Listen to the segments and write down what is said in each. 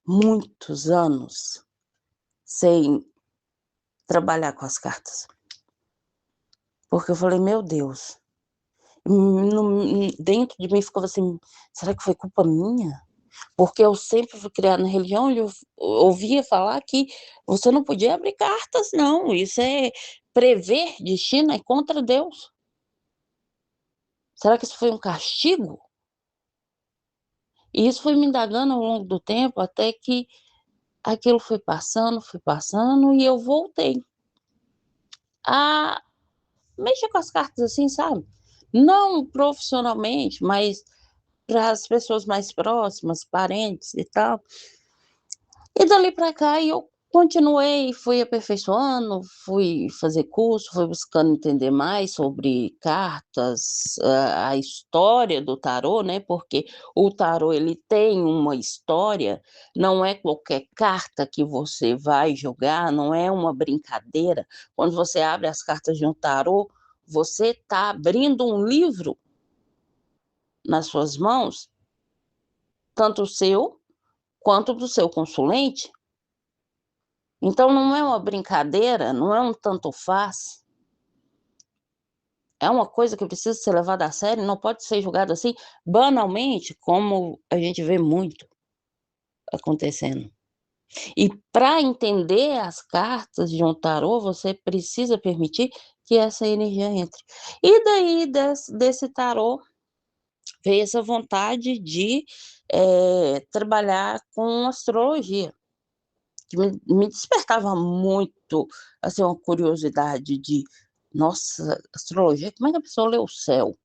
muitos anos sem trabalhar com as cartas. Porque eu falei: "Meu Deus", dentro de mim ficava assim: "Será que foi culpa minha?". Porque eu sempre fui criada na religião e eu ouvia falar que você não podia abrir cartas não, isso é prever destino, é contra Deus. Será que isso foi um castigo? E isso foi me indagando ao longo do tempo, até que aquilo foi passando e eu voltei a mexer com as cartas, assim, sabe. Não profissionalmente, mas para as pessoas mais próximas, parentes e tal. E dali para cá eu continuei, fui aperfeiçoando, fui fazer curso, fui buscando entender mais sobre cartas, a história do tarô, né, porque o tarô ele tem uma história, não é qualquer carta que você vai jogar, não é uma brincadeira. Quando você abre as cartas de um tarô, você está abrindo um livro nas suas mãos, tanto o seu quanto do seu consulente. Então não é uma brincadeira, não é um tanto faz, é uma coisa que precisa ser levada a sério, não pode ser julgado assim, banalmente, como a gente vê muito acontecendo. E para entender as cartas de um tarô, você precisa permitir que essa energia entre. E daí desse tarô veio essa vontade de, trabalhar com astrologia, que me despertava muito, assim, uma curiosidade de: "Nossa, astrologia, como é que a pessoa lê o céu?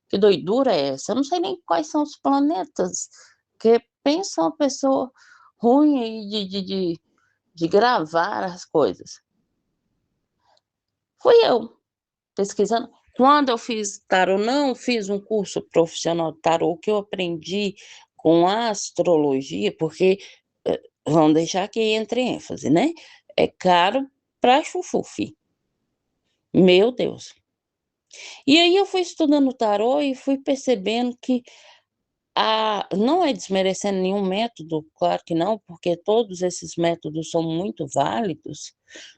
Que doidura é essa? Eu não sei nem quais são os planetas", que pensa uma pessoa ruim aí de gravar as coisas. Fui eu pesquisando. Quando eu fiz tarô, não fiz um curso profissional de tarô, o que eu aprendi com a astrologia, porque, vamos deixar que entre ênfase, né, é caro pra chuchu, meu Deus. E aí eu fui estudando o tarô e fui percebendo que não é desmerecendo nenhum método, claro que não, porque todos esses métodos são muito válidos.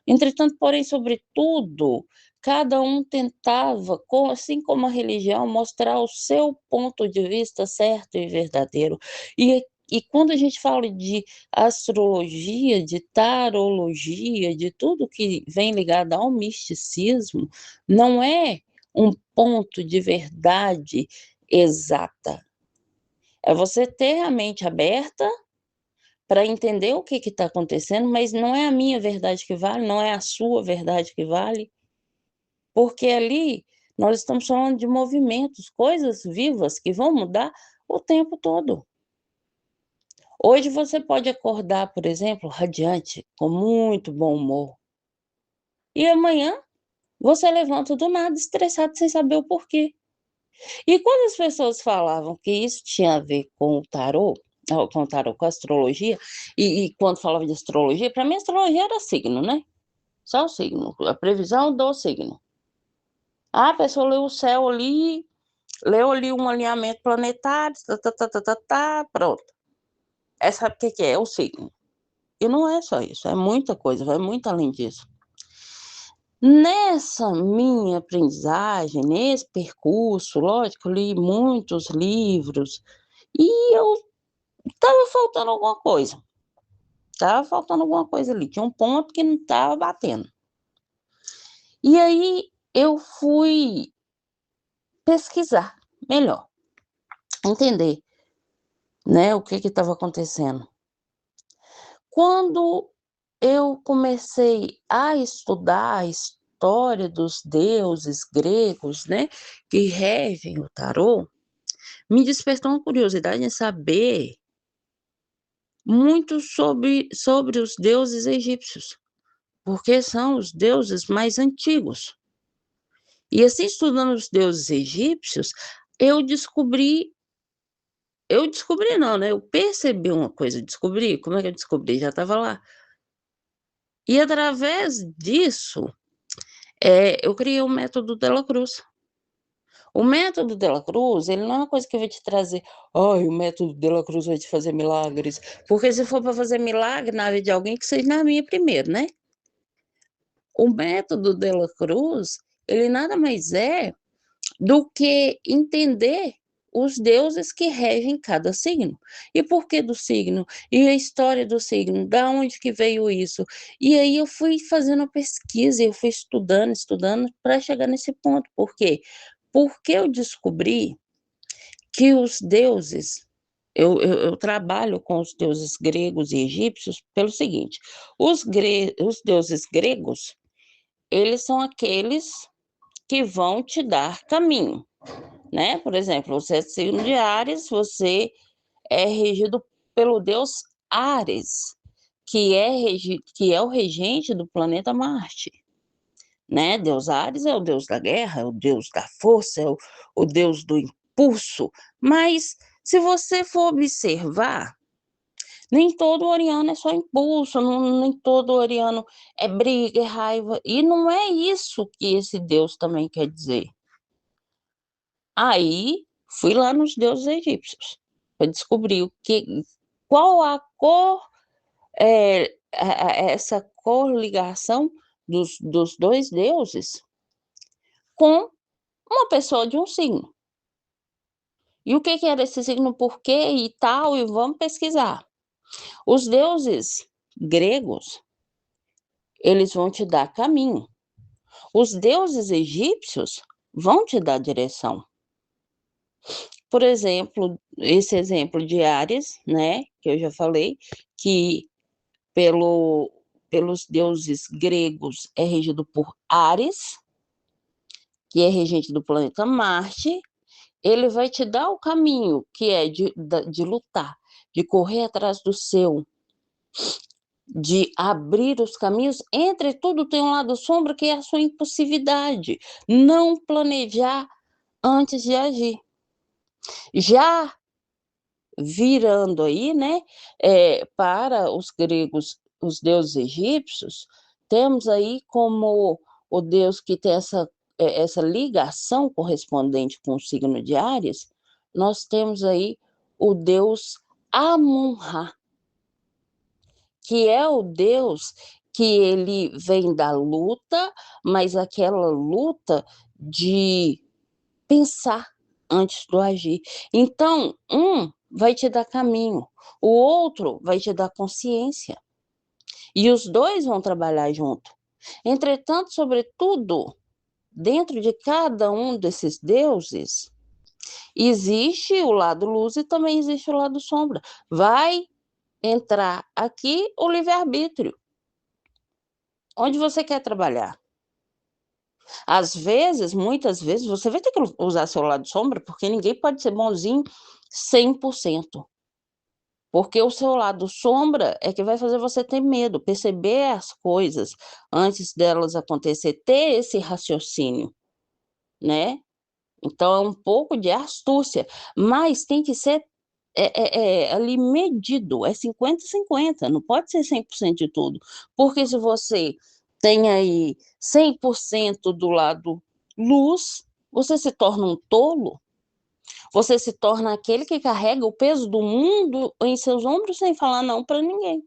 Entretanto, porém, sobretudo, cada um tentava, assim como a religião, mostrar o seu ponto de vista certo e verdadeiro. E quando a gente fala de astrologia, de tarologia, de tudo que vem ligado ao misticismo, não é um ponto de verdade exata. É você ter a mente aberta para entender o que está acontecendo, mas não é a minha verdade que vale, não é a sua verdade que vale, porque ali nós estamos falando de movimentos, coisas vivas que vão mudar o tempo todo. Hoje você pode acordar, por exemplo, radiante, com muito bom humor, e amanhã você levanta do nada estressado sem saber o porquê. E quando as pessoas falavam que isso tinha a ver com o tarô, com o tarô, com a astrologia, e quando falava de astrologia, para mim astrologia era signo, né, só o signo, a previsão do signo. Ah, a pessoa leu o céu ali, leu ali um alinhamento planetário, tá-tá-tá-tá-tá-tá, pronto. É, sabe o que que é? É o signo. E não é só isso, é muita coisa, vai muito além disso. Nessa minha aprendizagem, nesse percurso, lógico, eu li muitos livros, e eu estava faltando alguma coisa, estava faltando alguma coisa ali, tinha um ponto que não estava batendo. E aí eu fui pesquisar melhor, entender, né, o que estava acontecendo. Quando eu comecei a estudar a história dos deuses gregos, né, que regem o tarô, me despertou uma curiosidade em saber muito sobre os deuses egípcios, porque são os deuses mais antigos. E assim, estudando os deuses egípcios, eu descobri não, né, eu percebi uma coisa, descobri, como é que eu descobri? Já estava lá. E através disso, eu criei o método Dela Cruz. O método de la Cruz, ele não é uma coisa que vai te trazer, ai, o método de la Cruz vai te fazer milagres, porque se for para fazer milagre na vida de alguém, que seja na minha primeiro, né? O método de la Cruz, ele nada mais é do que entender os deuses que regem cada signo. E por que do signo? E a história do signo? Da onde que veio isso? E aí eu fui fazendo pesquisa, eu fui estudando, estudando para chegar nesse ponto. Por quê? Porque eu descobri que os deuses, eu trabalho com os deuses gregos e egípcios pelo seguinte: os deuses gregos, eles são aqueles que vão te dar caminho, né? Por exemplo, você é signo de Áries, você é regido pelo deus Ares, que é o regente do planeta Marte, né? Deus Ares é o deus da guerra, é o deus da força, é o deus do impulso. Mas se você for observar, nem todo oriano é só impulso, nem todo oriano é briga, é raiva, e não é isso que esse deus também quer dizer. Aí fui lá nos deuses egípcios para descobrir qual a cor, essa correligação dos dois deuses com uma pessoa de um signo. E o que era esse signo, por quê e tal, e vamos pesquisar. Os deuses gregos, eles vão te dar caminho. Os deuses egípcios vão te dar direção. Por exemplo, esse exemplo de Áries, né, que eu já falei, que pelos deuses gregos é regido por Áries, que é regente do planeta Marte. Ele vai te dar o caminho, que é de lutar, de correr atrás do seu, de abrir os caminhos. Entretudo, tem um lado sombra, que é a sua impulsividade, não planejar antes de agir. Já virando aí, né, para os gregos, os deuses egípcios, temos aí como o deus que tem essa ligação correspondente com o signo de Áries, nós temos aí o deus Amun-Ra, que é o deus que ele vem da luta, mas aquela luta de pensar antes do agir. Então, um vai te dar caminho, o outro vai te dar consciência. E os dois vão trabalhar junto. Entretanto, sobretudo, dentro de cada um desses deuses, existe o lado luz e também existe o lado sombra. Vai entrar aqui o livre-arbítrio. Onde você quer trabalhar? Às vezes, muitas vezes, você vai ter que usar seu lado sombra, porque ninguém pode ser bonzinho 100%. Porque o seu lado sombra é que vai fazer você ter medo, perceber as coisas antes delas acontecer, ter esse raciocínio, né? Então é um pouco de astúcia, mas tem que ser ali medido, é 50-50, não pode ser 100% de tudo, porque se você tem aí 100% do lado luz, você se torna um tolo, você se torna aquele que carrega o peso do mundo em seus ombros sem falar não para ninguém.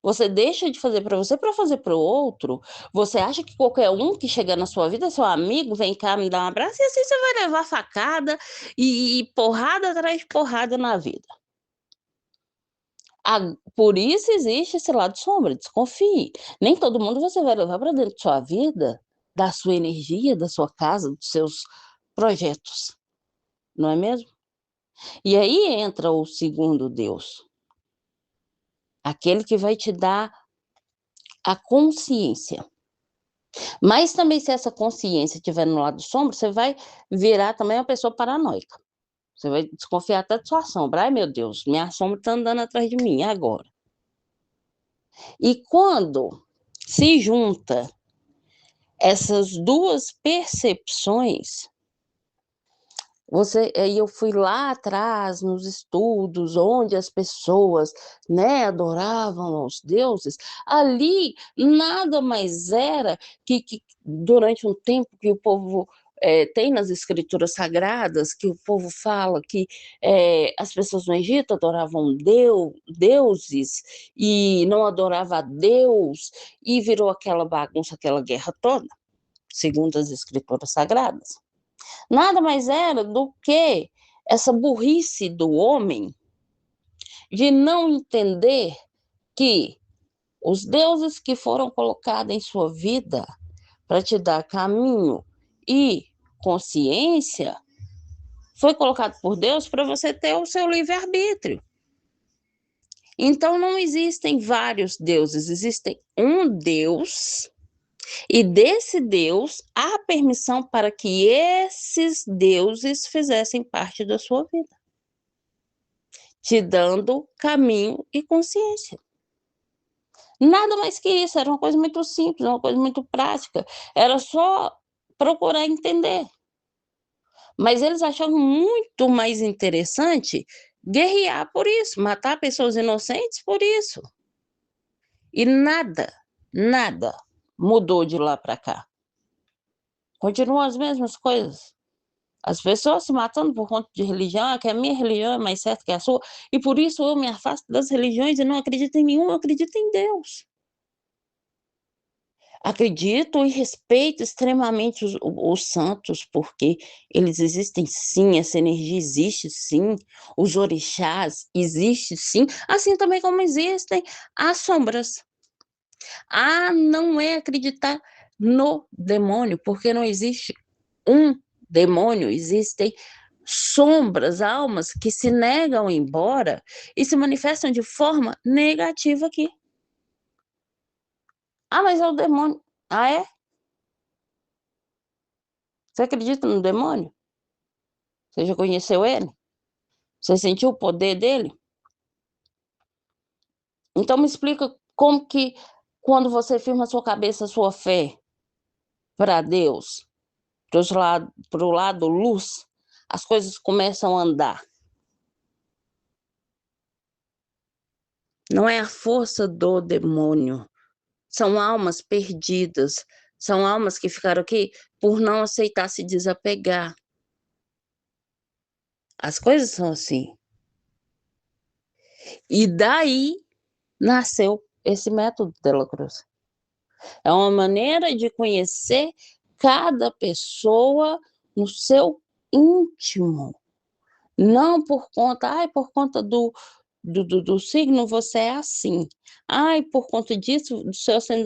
Você deixa de fazer para fazer para o outro. Você acha que qualquer um que chegar na sua vida é seu amigo, vem cá me dar um abraço, e assim você vai levar facada e porrada atrás de porrada na vida. Por isso existe esse lado sombra, desconfie. Nem todo mundo você vai levar para dentro de sua vida, da sua energia, da sua casa, dos seus projetos, não é mesmo? E aí entra o segundo Deus, aquele que vai te dar a consciência. Mas também, se essa consciência estiver no lado sombra, você vai virar também uma pessoa paranoica. Você vai desconfiar até de sua sombra. Ai, meu Deus, minha sombra está andando atrás de mim, e agora? E quando se junta essas duas percepções, aí eu fui lá atrás nos estudos onde as pessoas, né, adoravam aos deuses. Ali nada mais era que durante um tempo que o povo tem nas escrituras sagradas que o povo fala que as pessoas no Egito adoravam deuses e não adoravam a Deus, e virou aquela bagunça, aquela guerra toda, segundo as escrituras sagradas. Nada mais era do que essa burrice do homem de não entender que os deuses que foram colocados em sua vida para te dar caminho e consciência foi colocado por Deus para você ter o seu livre-arbítrio. Então não existem vários deuses, existem um Deus, e desse Deus há permissão para que esses deuses fizessem parte da sua vida, te dando caminho e consciência. Nada mais que isso, era uma coisa muito simples, uma coisa muito prática, era só procurar entender. Mas eles achavam muito mais interessante guerrear por isso, matar pessoas inocentes por isso. E nada mudou de lá para cá. Continuam as mesmas coisas. As pessoas se matando por conta de religião, que a minha religião é mais certa que a sua, e por isso eu me afasto das religiões e não acredito em nenhuma, eu acredito em Deus. Acredito e respeito extremamente os santos, porque eles existem sim, essa energia existe sim, os orixás existem sim, assim também como existem as sombras. Não é acreditar no demônio, porque não existe um demônio, existem sombras, almas que se negam a ir embora e se manifestam de forma negativa aqui. Mas é o demônio. É? Você acredita no demônio? Você já conheceu ele? Você sentiu o poder dele? Então me explica como que, quando você firma sua cabeça, sua fé para Deus, para o lado luz, as coisas começam a andar. Não é a força do demônio, são almas perdidas, são almas que ficaram aqui por não aceitar se desapegar. As coisas são assim. E daí nasceu esse método Dela Cruz. É uma maneira de conhecer cada pessoa no seu íntimo. Não por conta do signo você é assim. Por conta disso, do seu